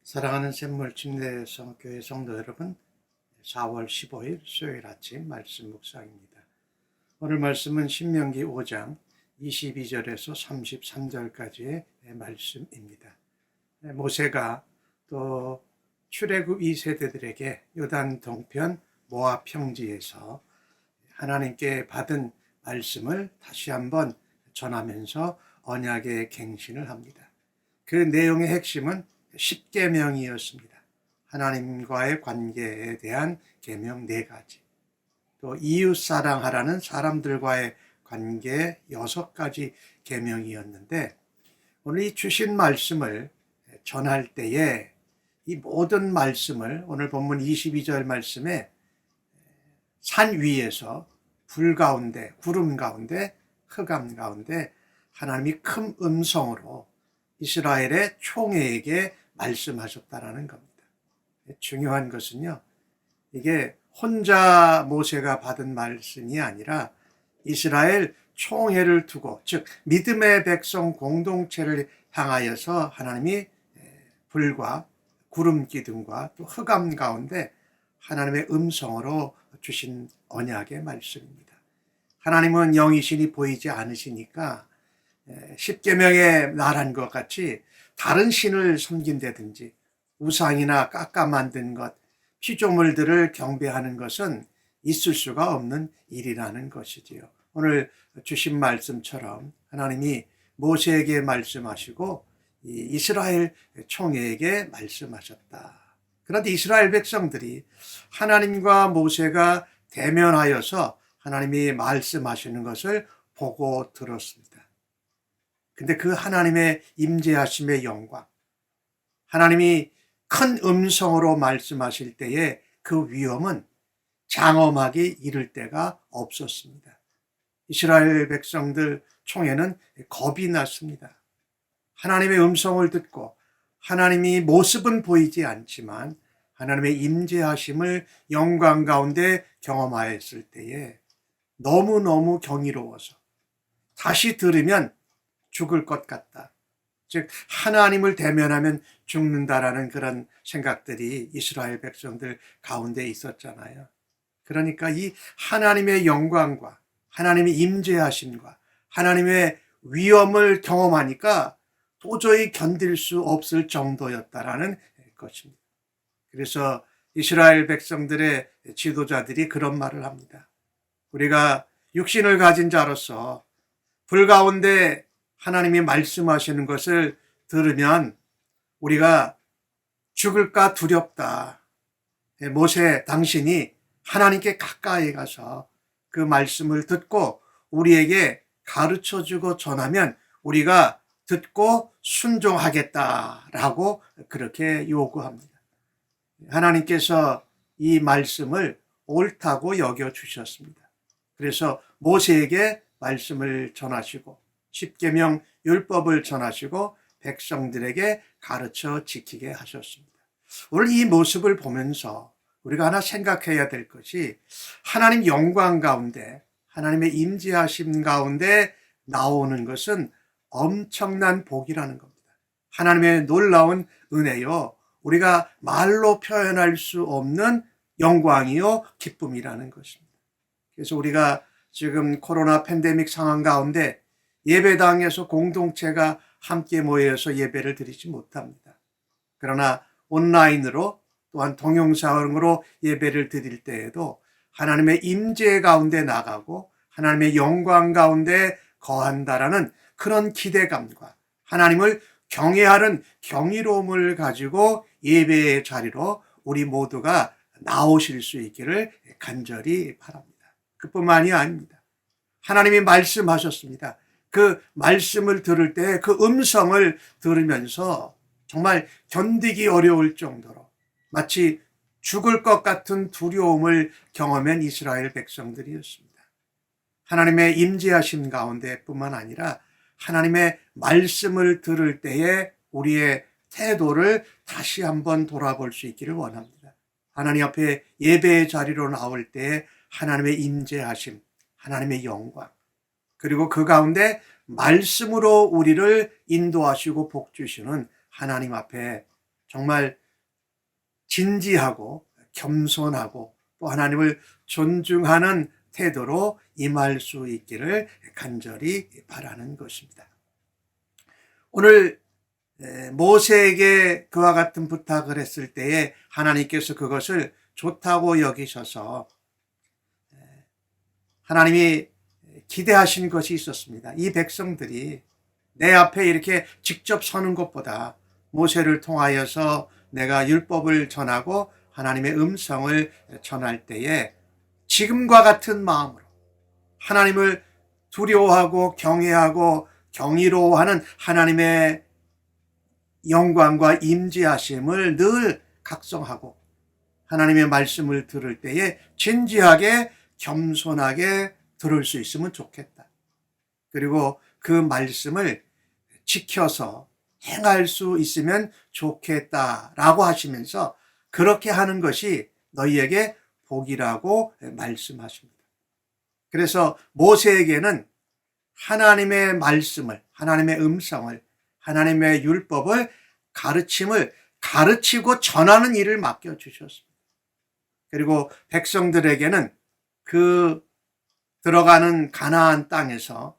사랑하는 샘물 침례성교회 성도 여러분, 4월 15일 수요일 아침 말씀 묵상입니다. 오늘 말씀은 신명기 5장 22절에서 33절까지의 말씀입니다. 모세가 또 출애굽 2세대들에게 요단 동편 모압 평지에서 하나님께 받은 말씀을 다시 한번 전하면서 언약의 갱신을 합니다. 그 내용의 핵심은 10계명이었습니다. 하나님과의 관계에 대한 계명 4가지, 또 이웃 사랑하라는 사람들과의 관계 6가지 계명이었는데, 오늘 이 주신 말씀을 전할 때에 이 모든 말씀을 오늘 본문 22절 말씀에 산 위에서 불 가운데, 구름 가운데, 흑암 가운데 하나님이 큰 음성으로 이스라엘의 총회에게 말씀하셨다라는 겁니다. 중요한 것은요, 이게 혼자 모세가 받은 말씀이 아니라 이스라엘 총회를 두고, 즉 믿음의 백성 공동체를 향하여서 하나님이 불과 구름 기둥과 또 흑암 가운데 하나님의 음성으로 주신 언약의 말씀입니다. 하나님은 영이신이 보이지 않으시니까 10계명에 말한 것 같이 다른 신을 섬긴다든지 우상이나 깎아 만든 것, 피조물들을 경배하는 것은 있을 수가 없는 일이라는 것이지요. 오늘 주신 말씀처럼 하나님이 모세에게 말씀하시고 이스라엘 총회에게 말씀하셨다. 그런데 이스라엘 백성들이 하나님과 모세가 대면하여서 하나님이 말씀하시는 것을 보고 들었습니다. 근데 그 하나님의 임재하심의 영광, 하나님이 큰 음성으로 말씀하실 때에 그 위엄은 장엄하게 이를 데가 없었습니다. 이스라엘 백성들 총회는 겁이 났습니다. 하나님의 음성을 듣고 하나님이 모습은 보이지 않지만 하나님의 임재하심을 영광 가운데 경험하였을 때에 너무너무 경이로워서 다시 들으면 죽을 것 같다. 즉 하나님을 대면하면 죽는다라는 그런 생각들이 이스라엘 백성들 가운데 있었잖아요. 그러니까 이 하나님의 영광과 하나님의 임재하심과 하나님의 위엄을 경험하니까 도저히 견딜 수 없을 정도였다라는 것입니다. 그래서 이스라엘 백성들의 지도자들이 그런 말을 합니다. 우리가 육신을 가진 자로서 불 가운데 하나님이 말씀하시는 것을 들으면 우리가 죽을까 두렵다. 모세 당신이 하나님께 가까이 가서 그 말씀을 듣고 우리에게 가르쳐주고 전하면 우리가 듣고 순종하겠다라고 그렇게 요구합니다. 하나님께서 이 말씀을 옳다고 여겨주셨습니다. 그래서 모세에게 말씀을 전하시고 10계명 율법을 전하시고 백성들에게 가르쳐 지키게 하셨습니다. 오늘 이 모습을 보면서 우리가 하나 생각해야 될 것이 하나님 영광 가운데 하나님의 임재하심 가운데 나오는 것은 엄청난 복이라는 겁니다. 하나님의 놀라운 은혜요, 우리가 말로 표현할 수 없는 영광이요 기쁨이라는 것입니다. 그래서 우리가 지금 코로나 팬데믹 상황 가운데 예배당에서 공동체가 함께 모여서 예배를 드리지 못합니다. 그러나 온라인으로 또한 동영상으로 예배를 드릴 때에도 하나님의 임재 가운데 나가고 하나님의 영광 가운데 거한다라는 그런 기대감과 하나님을 경외하는 경이로움을 가지고 예배의 자리로 우리 모두가 나오실 수 있기를 간절히 바랍니다. 그뿐만이 아닙니다. 하나님이 말씀하셨습니다. 그 말씀을 들을 때 그 음성을 들으면서 정말 견디기 어려울 정도로 마치 죽을 것 같은 두려움을 경험한 이스라엘 백성들이었습니다. 하나님의 임재하심 가운데 뿐만 아니라 하나님의 말씀을 들을 때에 우리의 태도를 다시 한번 돌아볼 수 있기를 원합니다. 하나님 앞에 예배의 자리로 나올 때에 하나님의 임재하심, 하나님의 영광, 그리고 그 가운데 말씀으로 우리를 인도하시고 복주시는 하나님 앞에 정말 진지하고 겸손하고 또 하나님을 존중하는 태도로 임할 수 있기를 간절히 바라는 것입니다. 오늘 모세에게 그와 같은 부탁을 했을 때에 하나님께서 그것을 좋다고 여기셔서 하나님이 기대하신 것이 있었습니다. 이 백성들이 내 앞에 이렇게 직접 서는 것보다 모세를 통하여서 내가 율법을 전하고 하나님의 음성을 전할 때에 지금과 같은 마음으로 하나님을 두려워하고 경외하고 경이로워하는 하나님의 영광과 임재하심을 늘 각성하고 하나님의 말씀을 들을 때에 진지하게 겸손하게 들을 수 있으면 좋겠다. 그리고 그 말씀을 지켜서 행할 수 있으면 좋겠다라고 하시면서 그렇게 하는 것이 너희에게 복이라고 말씀하십니다. 그래서 모세에게는 하나님의 말씀을, 하나님의 음성을, 하나님의 율법을 가르치고 전하는 일을 맡겨주셨습니다. 그리고 백성들에게는 그 들어가는 가나안 땅에서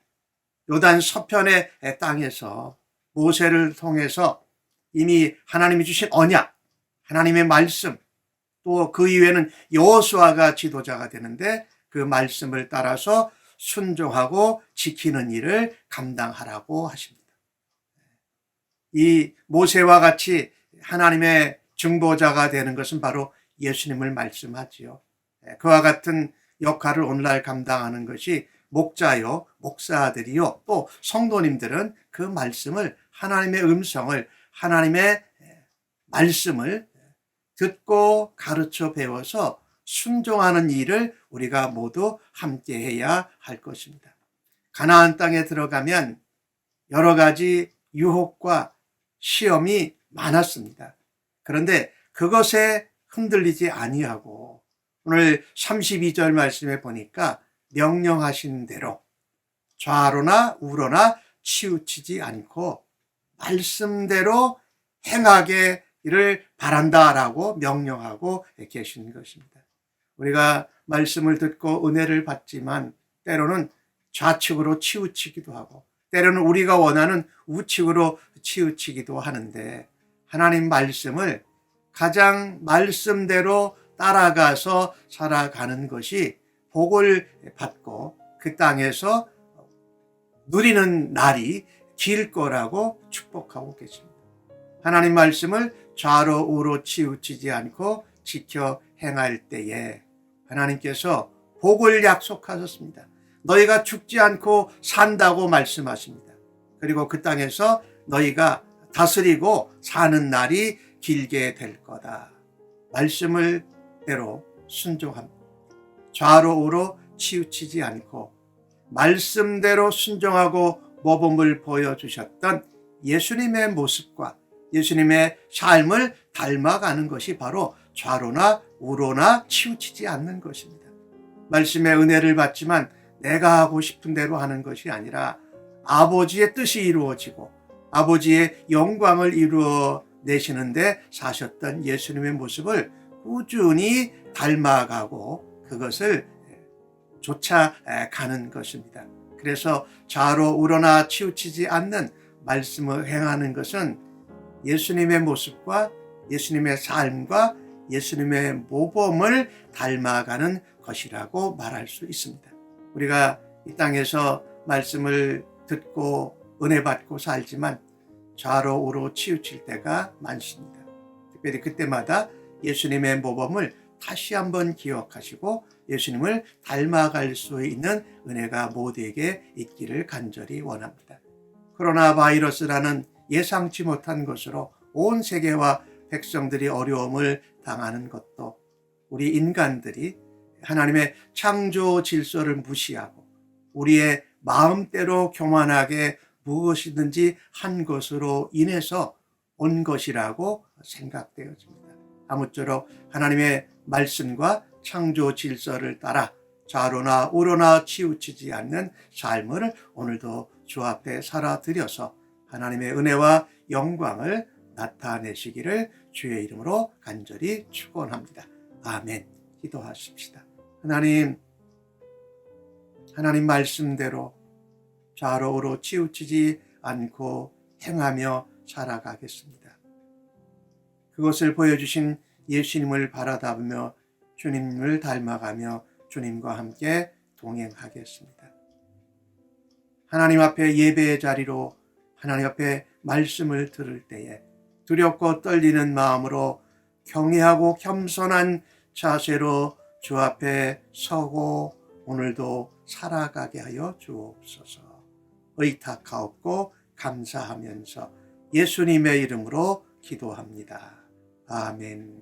요단 서편의 땅에서 모세를 통해서 이미 하나님이 주신 언약, 하나님의 말씀, 또 그 이후에는 여호수아가 지도자가 되는데 그 말씀을 따라서 순종하고 지키는 일을 감당하라고 하십니다. 이 모세와 같이 하나님의 중보자가 되는 것은 바로 예수님을 말씀하지요. 그와 같은 역할을 오늘날 감당하는 것이 목자요, 목사들이요, 또 성도님들은 그 말씀을, 하나님의 음성을, 하나님의 말씀을 듣고 가르쳐 배워서 순종하는 일을 우리가 모두 함께 해야 할 것입니다. 가나안 땅에 들어가면 여러 가지 유혹과 시험이 많았습니다. 그런데 그것에 흔들리지 아니하고 오늘 32절 말씀에 보니까 명령하신 대로 좌로나 우로나 치우치지 않고 말씀대로 행하기를 바란다라고 명령하고 계신 것입니다. 우리가 말씀을 듣고 은혜를 받지만 때로는 좌측으로 치우치기도 하고 때로는 우리가 원하는 우측으로 치우치기도 하는데 하나님 말씀을 가장 말씀대로 따라가서 살아가는 것이 복을 받고 그 땅에서 누리는 날이 길 거라고 축복하고 계십니다. 하나님 말씀을 좌로 우로 치우치지 않고 지켜 행할 때에 하나님께서 복을 약속하셨습니다. 너희가 죽지 않고 산다고 말씀하십니다. 그리고 그 땅에서 너희가 다스리고 사는 날이 길게 될 거다. 말씀을 대로 순종합니다. 좌로 우로 치우치지 않고 말씀대로 순종하고 모범을 보여주셨던 예수님의 모습과 예수님의 삶을 닮아가는 것이 바로 좌로나 우로나 치우치지 않는 것입니다. 말씀의 은혜를 받지만 내가 하고 싶은 대로 하는 것이 아니라 아버지의 뜻이 이루어지고 아버지의 영광을 이루어 내시는데 사셨던 예수님의 모습을 꾸준히 닮아가고 그것을 쫓아가는 것입니다. 그래서 좌로 우로나 치우치지 않는 말씀을 행하는 것은 예수님의 모습과 예수님의 삶과 예수님의 모범을 닮아가는 것이라고 말할 수 있습니다. 우리가 이 땅에서 말씀을 듣고 은혜 받고 살지만 좌로 우로 치우칠 때가 많습니다. 특별히 그때마다 예수님의 모범을 다시 한번 기억하시고 예수님을 닮아갈 수 있는 은혜가 모두에게 있기를 간절히 원합니다. 코로나 바이러스라는 예상치 못한 것으로 온 세계와 백성들이 어려움을 당하는 것도 우리 인간들이 하나님의 창조 질서를 무시하고 우리의 마음대로 교만하게 무엇이든지 한 것으로 인해서 온 것이라고 생각되어집니다. 아무쪼록 하나님의 말씀과 창조 질서를 따라 좌로나 우로나 치우치지 않는 삶을 오늘도 주 앞에 살아드려서 하나님의 은혜와 영광을 나타내시기를 주의 이름으로 간절히 축원합니다. 아멘. 기도하십시다. 하나님 말씀대로 좌로 우로 치우치지 않고 행하며 살아가겠습니다. 그것을 보여주신 예수님을 바라다보며 주님을 닮아가며 주님과 함께 동행하겠습니다. 하나님 앞에 예배의 자리로 하나님 앞에 말씀을 들을 때에 두렵고 떨리는 마음으로 경외하고 겸손한 자세로 주 앞에 서고 오늘도 살아가게 하여 주옵소서. 의탁하옵고 감사하면서 예수님의 이름으로 기도합니다. 아멘.